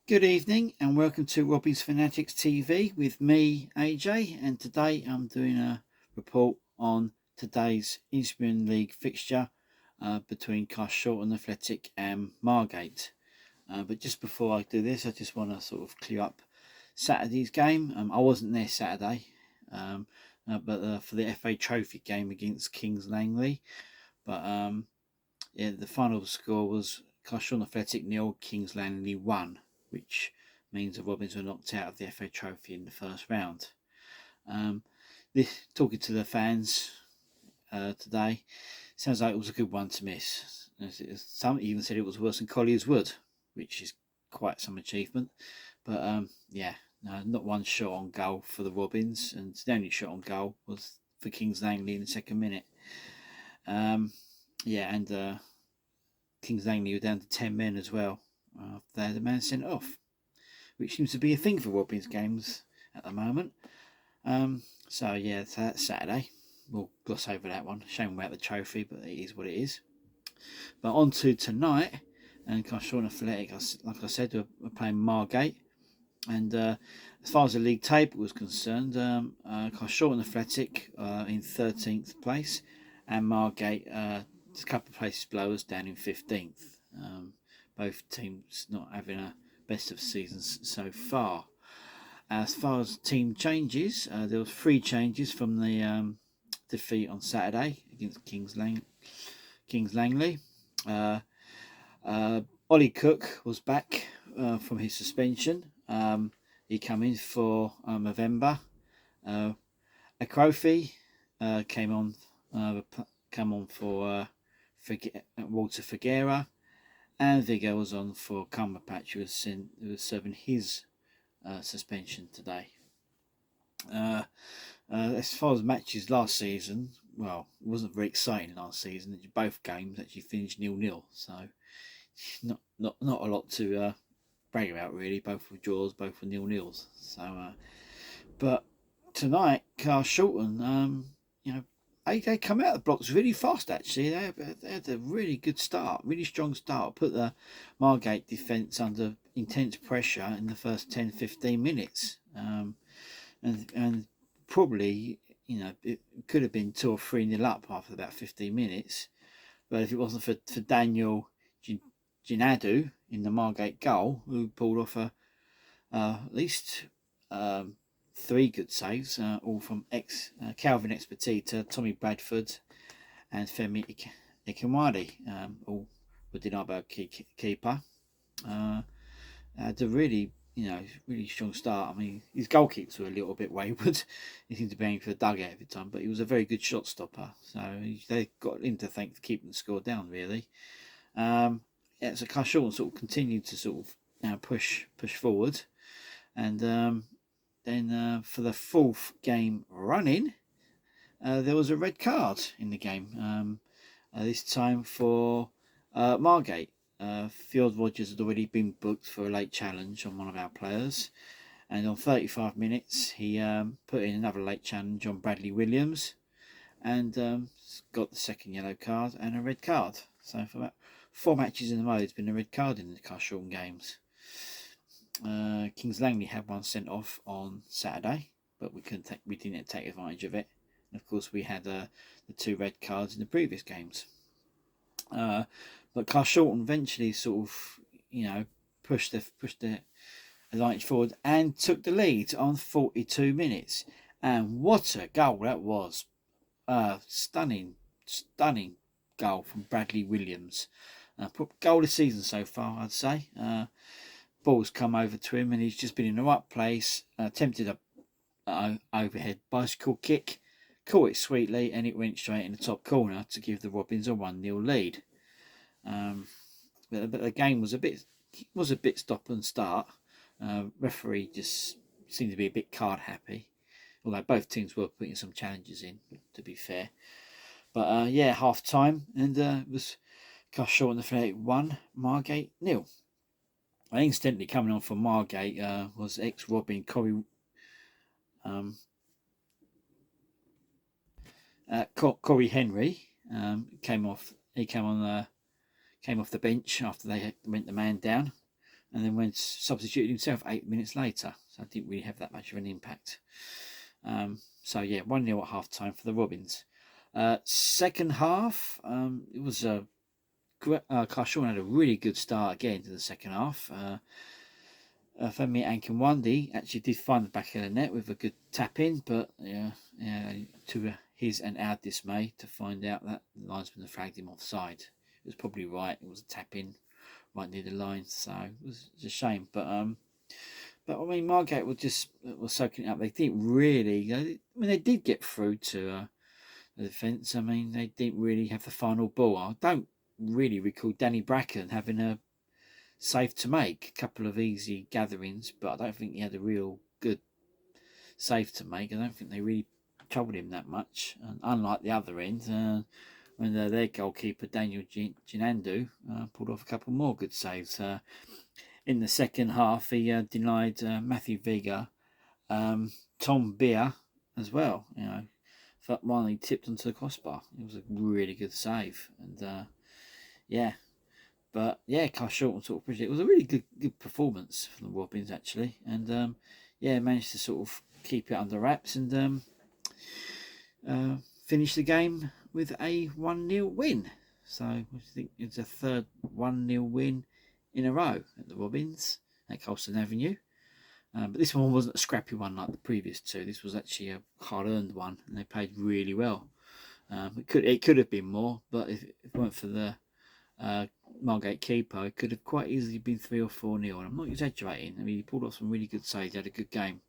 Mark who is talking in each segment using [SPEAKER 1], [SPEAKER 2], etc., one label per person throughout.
[SPEAKER 1] Good evening and welcome to Robbie's Fanatics TV with me, AJ, and today I'm doing a report on today's Isthmian League fixture between Carshalton Athletic and Margate. But just before I do this, I just want to sort of clear up Saturday's game. I wasn't there Saturday, but for the FA Trophy game against Kings Langley. But yeah, the final score was Carshalton Athletic 0, Kings Langley 1. Which means the Robins were knocked out of the FA Trophy in the first round. Talking to the fans today, sounds like it was a good one to miss. Some even said it was worse than Collier's Wood, which is quite some achievement. But yeah, no, not one shot on goal for the Robins, and the only shot on goal was for Kings Langley in the second minute. Yeah, and Kings Langley were down to 10 men as well. They had a man sent off, which seems to be a thing for Robins games at the moment. So yeah, that's Saturday. We'll gloss over that one. Shame about the trophy, but it is what it is. But on to tonight, and Carshalton Athletic, like I said, we're playing Margate. And as far as the league table was concerned, Carshalton Athletic in 13th place, and Margate a couple of places below us, down in 15th. Both teams not having a best of seasons so far. As far as team changes, there were 3 changes from the defeat on Saturday against Kings Langley. Ollie Cook was back from his suspension. He came in for November. Akrofi came on for Walter Figuera. And Vigo was on for Cumberbatch, who was serving his suspension today. As far as matches last season, well, it wasn't very exciting last season. Both games actually finished 0-0, so not a lot to brag about really. Both were draws, both were 0-0s. So, but tonight, Carshalton, they come out of the blocks really fast actually. They had a really good start, really strong start. Put the Margate defence under intense pressure in the first 10-15 minutes. And probably, it could have been 2 or 3-0 up after about 15 minutes. But if it wasn't for Daniel Ginadu in the Margate goal, who pulled off at least 3 good saves, all from Calvin Expedita, Tommy Bradford, and Femi Ikamwadi, all were denied by a keeper. Had a really strong start. I mean, his goalkeepers were a little bit wayward. He seemed to be aiming for the dugout every time, but he was a very good shot stopper. So they got him to thank for keeping the score down, really. So Carshalton sort of continued to sort of push forward, and then for the 4th game running, there was a red card in the game. This time for Margate. Field Rogers had already been booked for a late challenge on one of our players, and on 35 minutes he put in another late challenge on Bradley Williams, and got the second yellow card and a red card. So for about 4 matches in a row, there's been a red card in the Carshalton games. Kings Langley had one sent off on Saturday, but we didn't take advantage of it. And of course, we had the 2 red cards in the previous games. But Carshalton eventually sort of, pushed the advantage forward and took the lead on 42 minutes. And what a goal that was! Stunning goal from Bradley Williams. Goal of the season so far, I'd say. Ball's come over to him and he's just been in the right place, attempted a overhead bicycle kick, caught it sweetly, and it went straight in the top corner to give the Robins a 1-0 lead. But the game was a bit stop and start. Referee just seemed to be a bit card happy, although both teams were putting some challenges in, to be fair. But half time, and it was Carshalton Athletic 1, Margate 0. Instantly coming on for Margate was ex-Robin Corey Henry. Came off the bench after they went the man down. and then went substituted himself 8 minutes later. So I didn't really have that much of an impact. So yeah, 1-0 at half time for the Robins. Second half, it was Carshalton had a really good start again to the second half. Fanatics Ankinwandi actually did find the back of the net with a good tap in, but to his and our dismay, to find out that the linesman had flagged him offside. It was probably right. It was a tap in right near the line, so it was a shame. But I mean, Margate was soaking it up. They didn't really. They did get through to the defence. I mean, they didn't really have the final ball. I don't really recall Danny Bracken having a save to make. A couple of easy gatherings, but I don't think he had a real good save to make. I don't think they really troubled him that much. And unlike the other end, when their goalkeeper Daniel Ginandu pulled off a couple more good saves. In the second half, he denied Matthew Vega, Tom Beer as well. One he tipped onto the crossbar. It was a really good save, and But yeah, Carshalton sort of it was a really good performance from the Robins actually, and managed to sort of keep it under wraps and finish the game with a 1-0 win. So I think it's a third 1-0 win in a row at the Robins at Carshalton Avenue. But this one wasn't a scrappy one like the previous two. This was actually a hard-earned one, and they played really well. It could have been more, but if it weren't for the Margate keeper, it could have quite easily been 3 or 4-0, and I'm not exaggerating. I mean, he pulled off some really good saves. He had a good game.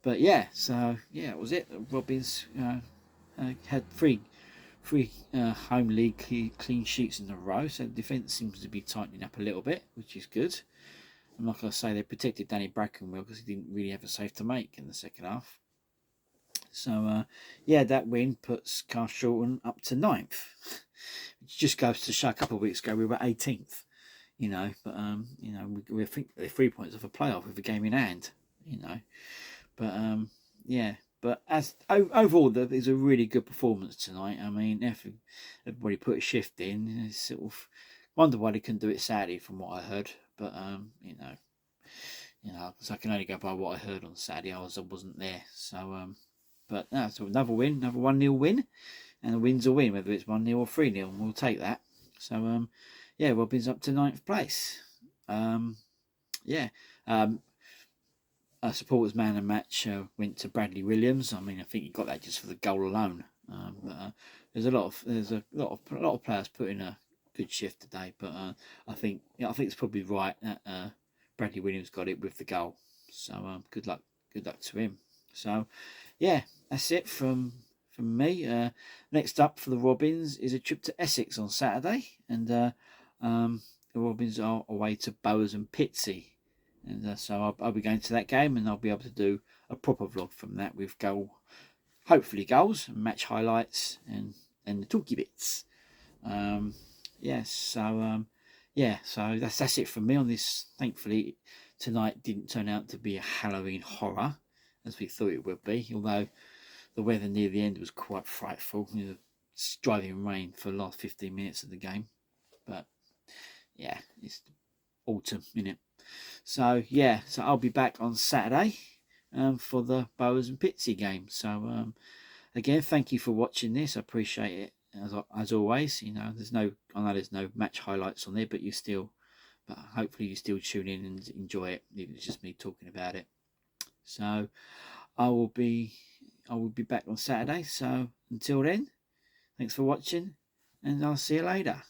[SPEAKER 1] But yeah, so yeah, that was it. Robins had three home league clean sheets in a row, so the defence seems to be tightening up a little bit, which is good. I'm not going to say they protected Danny Bracken well, because he didn't really have a save to make in the second half. So that win puts Carshalton up to 9th, which just goes to show a couple of weeks ago we were 18th. But we think they're 3 points off a playoff with a game in hand. But as overall, there's a really good performance tonight. I mean, everybody put a shift in. It's sort of wonder why they couldn't do it Saturday, from what I heard. But because I can only go by what I heard on Saturday. I wasn't there. So but no, so another win, another 1-0 win, and a win's a win, whether it's 1-0 or 3-0, and we'll take that. So Robin's up to 9th place. A supporters man of the match went to Bradley Williams. I mean, I think he got that just for the goal alone. But there's a lot of players put in a good shift today. But I think it's probably right that Bradley Williams got it with the goal. So good luck to him. So yeah, that's it from me. Next up for the Robins is a trip to Essex on Saturday, and the Robins are away to Bowers and Pitsea. And so I'll be going to that game, and I'll be able to do a proper vlog from that with hopefully goals, match highlights, and the talky bits. So that's it from me on this. Thankfully, tonight didn't turn out to be a Halloween horror as we thought it would be, although the weather near the end was quite frightful. It's driving rain for the last 15 minutes of the game, but yeah, it's autumn, innit? So I'll be back on Saturday for the Bowers and Pitsea game. So again, thank you for watching this. I appreciate it as always. I know there's no match highlights on there, but hopefully you still tune in and enjoy it. It's just me talking about it. So I will be back on Saturday. So until then, thanks for watching, and I'll see you later.